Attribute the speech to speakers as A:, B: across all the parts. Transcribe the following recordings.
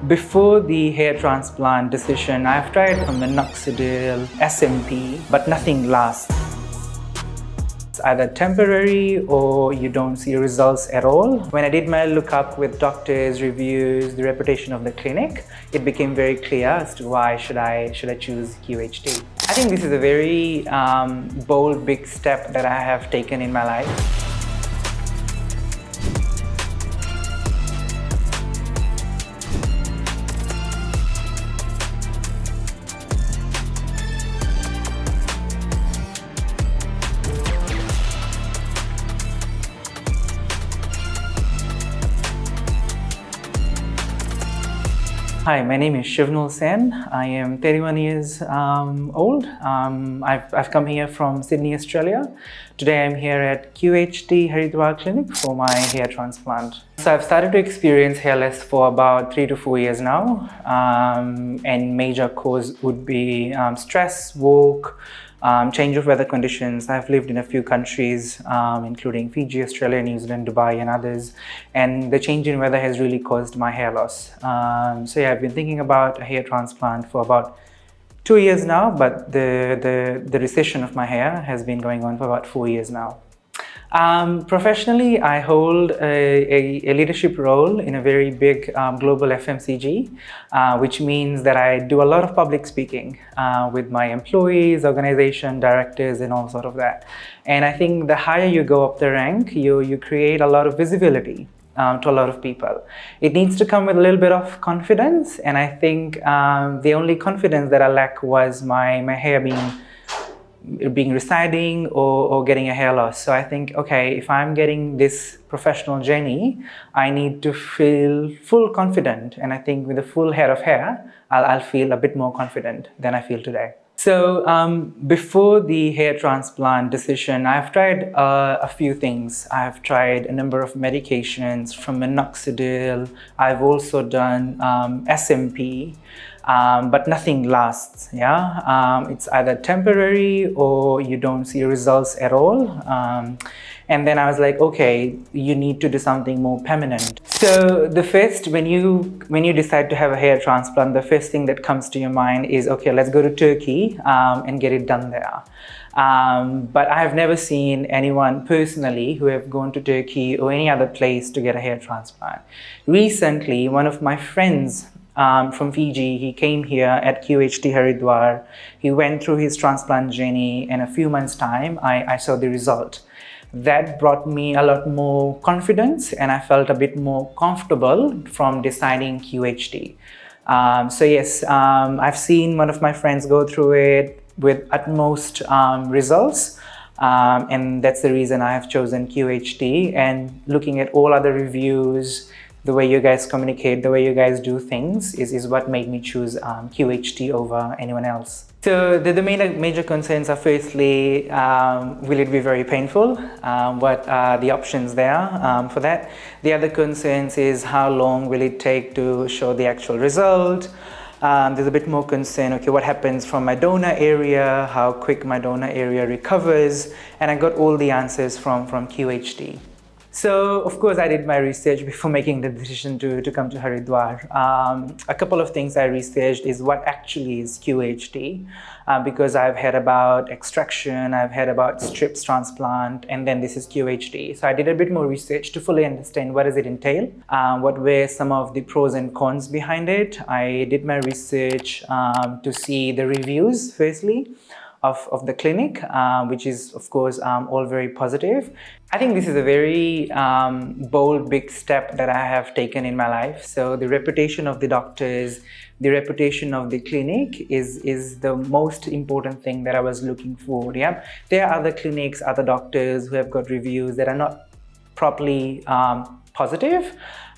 A: Before the hair transplant decision, I've tried Minoxidil, SMP, but nothing lasts. It's either temporary or you don't see results at all. When I did my lookup with doctors, reviews, the reputation of the clinic, it became very clear as to why should I choose QHT. I think this is a very bold, big step that I have taken in my life. Hi, my name is Shivnel Sen. I am 31 years old. I've come here from Sydney, Australia. Today I'm here at QHT Haridwar clinic for my hair transplant. So I've started to experience hair loss for about 3 to 4 years now. And major cause would be stress, work, change of weather conditions. I've lived in a few countries, including Fiji, Australia, New Zealand, Dubai, and others. And the change in weather has really caused my hair loss. So yeah, I've been thinking about a hair transplant for about 2 years now, but the recession of my hair has been going on for about 4 years now. Professionally, I hold a leadership role in a very big global FMCG, which means that I do a lot of public speaking with my employees, organization, directors, and all sort of that. And I think the higher you go up the rank, you create a lot of visibility to a lot of people. It needs to come with a little bit of confidence, and I think the only confidence that I lack was my hair being receding or getting a hair loss. So I think, okay, if I'm getting this professional journey, I need to feel full confident. And I think with a full head of hair, I'll feel a bit more confident than I feel today. So before the hair transplant decision, I've tried a few things. I've tried a number of medications from Minoxidil. I've also done SMP. But nothing lasts. It's either temporary or you don't see results at all. And then I was like, okay, you need to do something more permanent. So the first, when you decide to have a hair transplant, the first thing that comes to your mind is, okay, let's go to Turkey and get it done there. But I have never seen anyone personally who have gone to Turkey or any other place to get a hair transplant. Recently, one of my friends from Fiji, he came here at QHT Haridwar. He went through his transplant journey, and a few months' time, I saw the result. That brought me a lot more confidence, and I felt a bit more comfortable from deciding QHT. So yes, I've seen one of my friends go through it with utmost results. And that's the reason I have chosen QHT. And looking at all other reviews, the way you guys communicate, the way you guys do things is what made me choose QHT over anyone else. So the major concerns are, firstly, will it be very painful? What are the options there for that? The other concerns is how long will it take to show the actual result? There's a bit more concern, okay, what happens from my donor area, how quick my donor area recovers, and I got all the answers from QHT. So, of course, I did my research before making the decision to come to Haridwar. A couple of things I researched is what actually is QHT, because I've heard about extraction, I've heard about strips transplant, and then this is QHT. So I did a bit more research to fully understand what does it entail, what were some of the pros and cons behind it. I did my research to see the reviews, firstly, of the clinic, which is, of course, all very positive. I think this is a very bold, big step that I have taken in my life. So the reputation of the doctors, the reputation of the clinic is the most important thing that I was looking for. Yeah, there are other clinics, other doctors who have got reviews that are not properly positive.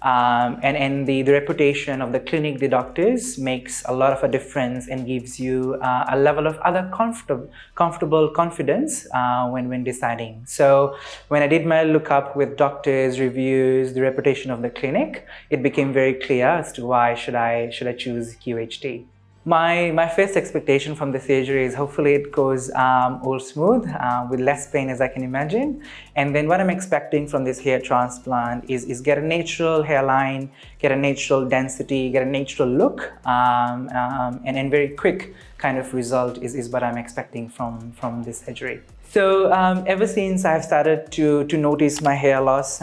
A: And the reputation of the clinic, the doctors, makes a lot of a difference and gives you a level of other comfortable confidence when deciding. So when I did my lookup with doctors, reviews, the reputation of the clinic, it became very clear as to why should I choose QHT. My first expectation from the surgery is hopefully it goes all smooth with less pain as I can imagine. And then what I'm expecting from this hair transplant is get a natural hairline, get a natural density, get a natural look, and very quick kind of result is what I'm expecting from this surgery. So ever since I've started to notice my hair loss,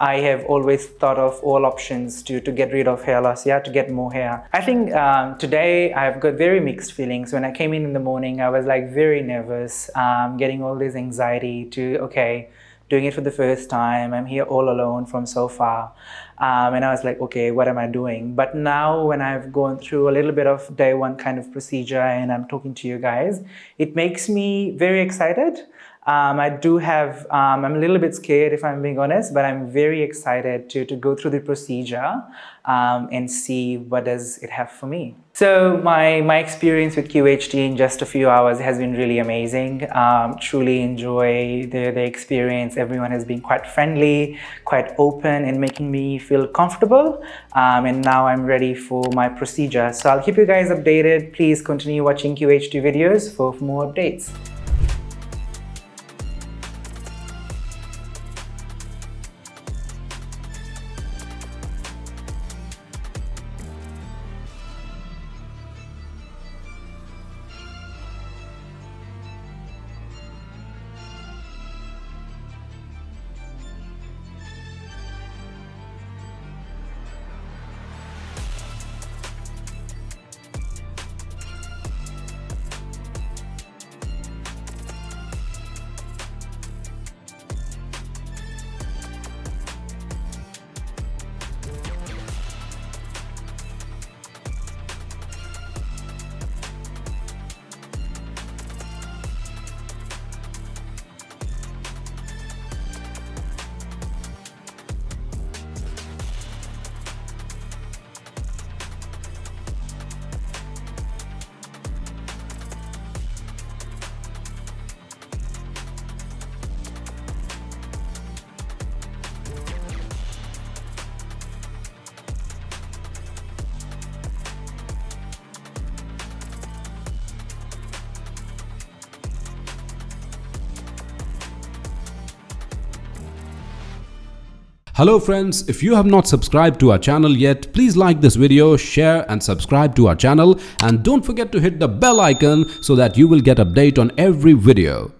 A: I have always thought of all options to get rid of hair loss, to get more hair. I think today I've got very mixed feelings. When I came in the morning, I was like very nervous, getting all this anxiety to, okay, doing it for the first time. I'm here all alone from so far. And I was like, okay, what am I doing? But now when I've gone through a little bit of day one kind of procedure and I'm talking to you guys, it makes me very excited. I'm a little bit scared if I'm being honest, but I'm very excited to go through the procedure and see what does it have for me. So my experience with QHT in just a few hours has been really amazing. Truly enjoy the experience. Everyone has been quite friendly, quite open and making me feel comfortable. And now I'm ready for my procedure. So I'll keep you guys updated. Please continue watching QHT videos for more updates.
B: Hello friends, if you have not subscribed to our channel yet, please like this video, share and subscribe to our channel, and don't forget to hit the bell icon so that you will get update on every video.